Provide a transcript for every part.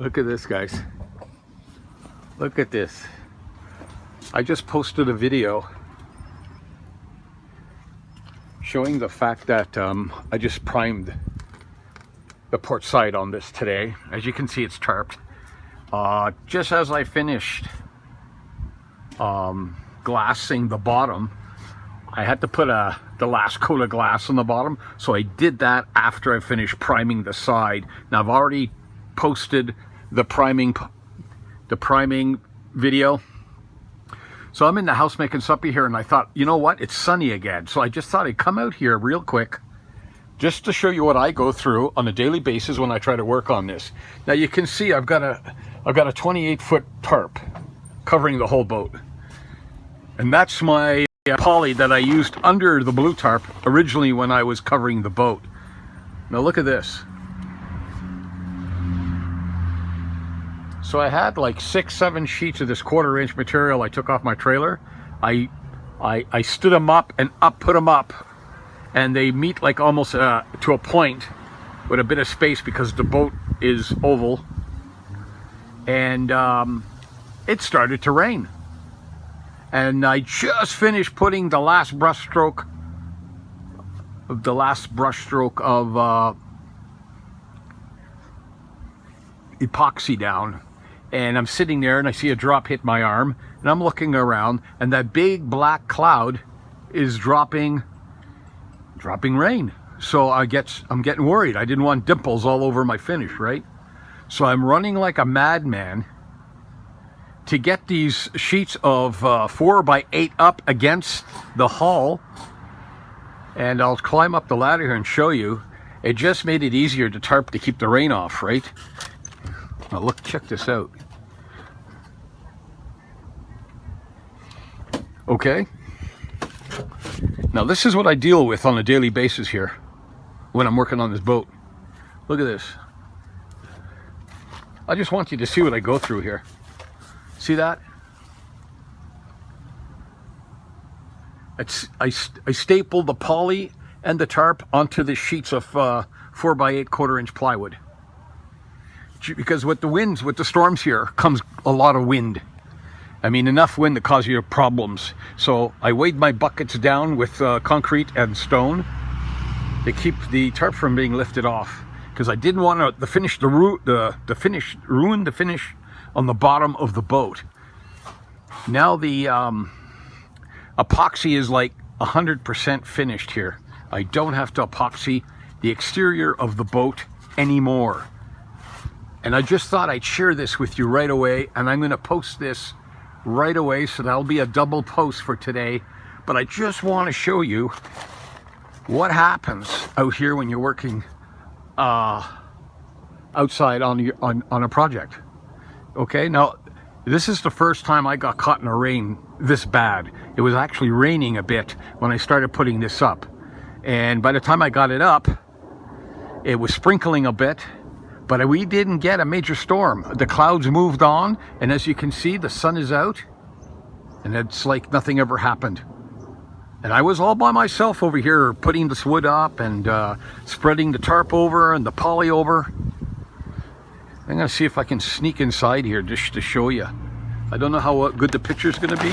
Look at this, guys. Look at this. I just posted a video showing the fact that I just primed the port side on this today. As you can see, it's tarped. Just as I finished glassing the bottom, I had to put the last coat of glass on the bottom, so I did that after I finished priming the side. Now I've already posted the priming video. So I'm in the house making supper here, and I thought, you know what, it's sunny again, so I just thought I'd come out here real quick just to show you what I go through on a daily basis when I try to work on this. Now you can see I've got a 28-foot tarp covering the whole boat, and that's my poly that I used under the blue tarp originally when I was covering the boat. Now look at this. So I had like 6-7 sheets of this 1/4 inch material I took off my trailer. I stood them up and put them up, and they meet like almost to a point with a bit of space because the boat is oval, and it started to rain. And I just finished putting the last brush stroke of epoxy down, and I'm sitting there and I see a drop hit my arm, and I'm looking around, and that big black cloud is dropping rain. So I'm getting worried. I didn't want dimples all over my finish, right? So I'm running like a madman to get these sheets of 4x8 up against the hull, and I'll climb up the ladder here and show you. It just made it easier to tarp to keep the rain off, right? Now look, check this out. Okay. Now this is what I deal with on a daily basis here when I'm working on this boat. Look at this. I just want you to see what I go through here. See that? I stapled the poly and the tarp onto the sheets of 4x8 1/4 inch plywood. Because with the storms here comes a lot of wind. I mean, enough wind to cause you problems. So I weighed my buckets down with concrete and stone to keep the tarp from being lifted off, because I didn't want to ruin the finish on the bottom of the boat. Now the epoxy is like 100% finished here. I don't have to epoxy the exterior of the boat anymore. And I just thought I'd share this with you right away, and I'm going to post this right away, so that'll be a double post for today. But I just want to show you what happens out here when you're working outside on a project. Okay, now this is the first time I got caught in a rain this bad. It was actually raining a bit when I started putting this up, and by the time I got it up, it was sprinkling a bit, but we didn't get a major storm. The clouds moved on, and as you can see, the sun is out, and it's like nothing ever happened. And I was all by myself over here putting this wood up and spreading the tarp over and the poly over. I'm gonna see if I can sneak inside here just to show you. I don't know how good the picture's gonna be.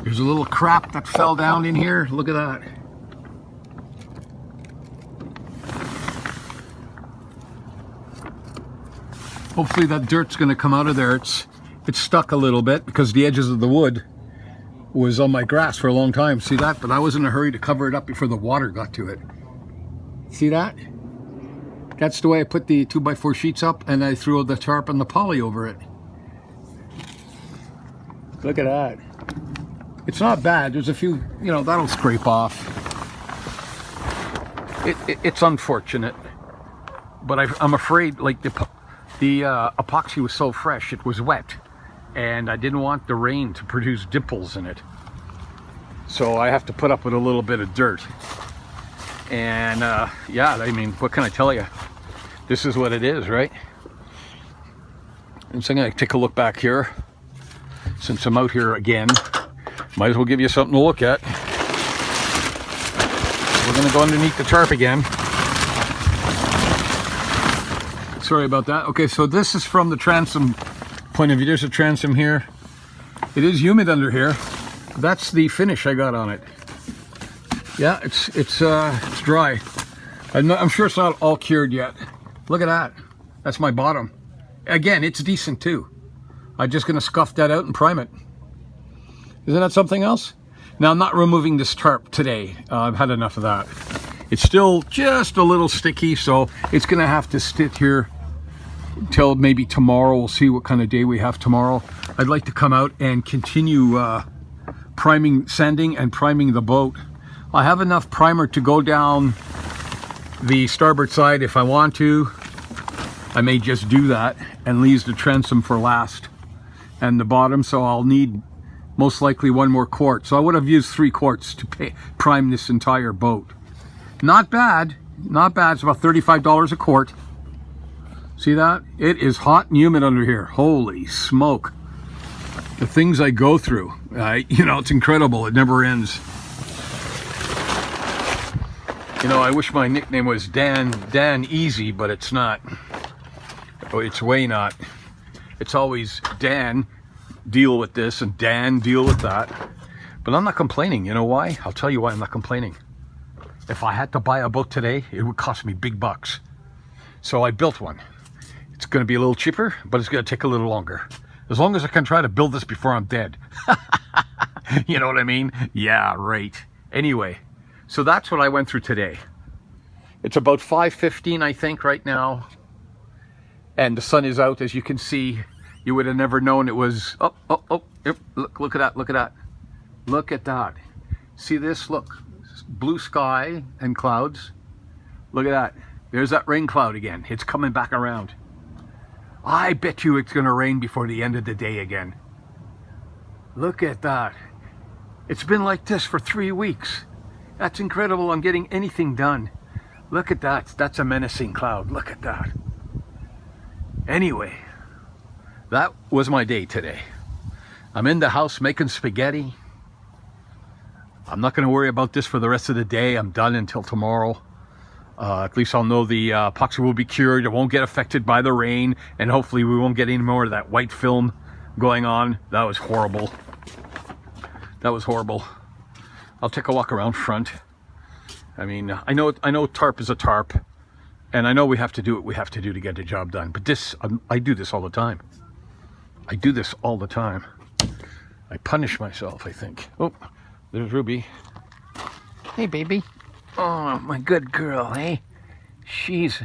There's a little crap that fell down in here. Look at that. Hopefully that dirt's gonna come out of there. It's stuck a little bit because the edges of the wood was on my grass for a long time. See that? But I was in a hurry to cover it up before the water got to it. See that? That's the way I put the 2x4 sheets up, and I threw the tarp and the poly over it. Look at that. It's not bad. There's a few, you know, that'll scrape off. It's unfortunate, but I'm afraid, like the epoxy was so fresh, it was wet, and I didn't want the rain to produce dimples in it. So I have to put up with a little bit of dirt. And yeah, I mean, what can I tell you? This is what it is, right? And so I'm going to take a look back here. Since I'm out here again, might as well give you something to look at. We're going to go underneath the tarp again. Sorry about that. Okay, so this is from the transom point of view. There's a transom here. It is humid under here. That's the finish I got on it. Yeah, it's dry. I'm sure it's not all cured yet. Look at that. That's my bottom. Again, it's decent too. I'm just gonna scuff that out and prime it. Isn't that something else? Now, I'm not removing this tarp today. I've had enough of that. It's still just a little sticky, so it's gonna have to sit here until maybe tomorrow. We'll see what kind of day we have tomorrow. I'd like to come out and continue sanding and priming the boat. I have enough primer to go down the starboard side if I want to. I may just do that and leave the transom for last and the bottom, so I'll need most likely 1 more quart. So I would have used 3 quarts to prime this entire boat. Not bad, not bad. It's about $35 a quart. See that? It is hot and humid under here. Holy smoke. The things I go through, you know, it's incredible. It never ends. You know, I wish my nickname was Dan Easy, but it's not. Oh, it's way not. It's always Dan, deal with this, and Dan, deal with that. But I'm not complaining. You know why? I'll tell you why I'm not complaining. If I had to buy a boat today, it would cost me big bucks. So I built one. It's going to be a little cheaper, but it's going to take a little longer. As long as I can try to build this before I'm dead. You know what I mean? Yeah, right. Anyway, so that's what I went through today. It's about 5:15, I think, right now. And the sun is out, as you can see. You would have never known it was... Oh, yep, look at that, look at that. Look at that. See this? Look. Blue sky and clouds. Look at that. There's that rain cloud again. It's coming back around. I bet you it's going to rain before the end of the day again. Look at that. It's been like this for 3 weeks. That's incredible. I'm getting anything done. Look at that. That's a menacing cloud. Look at that. Anyway, that was my day today. I'm in the house making spaghetti. I'm not going to worry about this for the rest of the day. I'm done until tomorrow. At least I'll know the epoxy will be cured. It won't get affected by the rain. And hopefully we won't get any more of that white film going on. That was horrible. That was horrible. I'll take a walk around front. I mean, I know tarp is a tarp. And I know we have to do what we have to do to get the job done. But this, I do this all the time. I do this all the time. I punish myself, I think. Oh. There's Ruby. Hey, baby. Oh, my good girl, eh? She's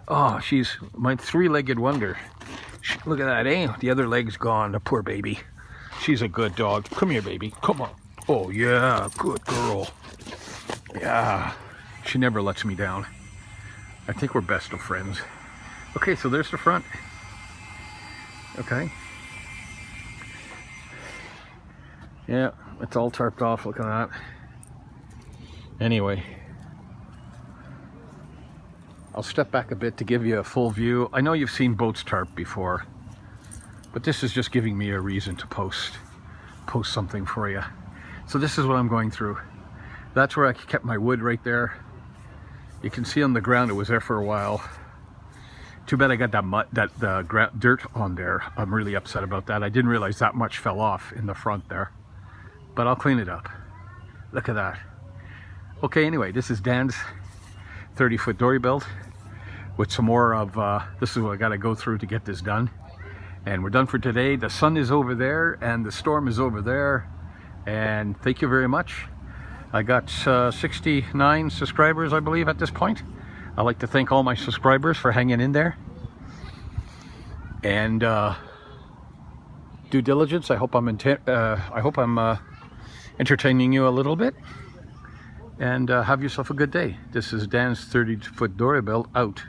my 3-legged wonder. Look at that, eh? The other leg's gone, the poor baby. She's a good dog. Come here, baby. Come on. Oh, yeah, good girl. Yeah, she never lets me down. I think we're best of friends. Okay, so there's the front. Okay. Yeah, it's all tarped off. Look at that. Anyway, I'll step back a bit to give you a full view. I know you've seen boats tarped before, but this is just giving me a reason to post something for you. So this is what I'm going through. That's where I kept my wood right there. You can see on the ground it was there for a while. Too bad I got that mud, dirt on there. I'm really upset about that. I didn't realize that much fell off in the front there. But I'll clean it up. Look at that. Okay, anyway, this is Dan's 30-foot dory build with some more of, this is what I gotta go through to get this done. And we're done for today. The sun is over there and the storm is over there. And thank you very much. I got 69 subscribers, I believe, at this point. I'd like to thank all my subscribers for hanging in there. And due diligence, I hope I'm entertaining you a little bit. And have yourself a good day. This is Dan's 30-foot dory build out.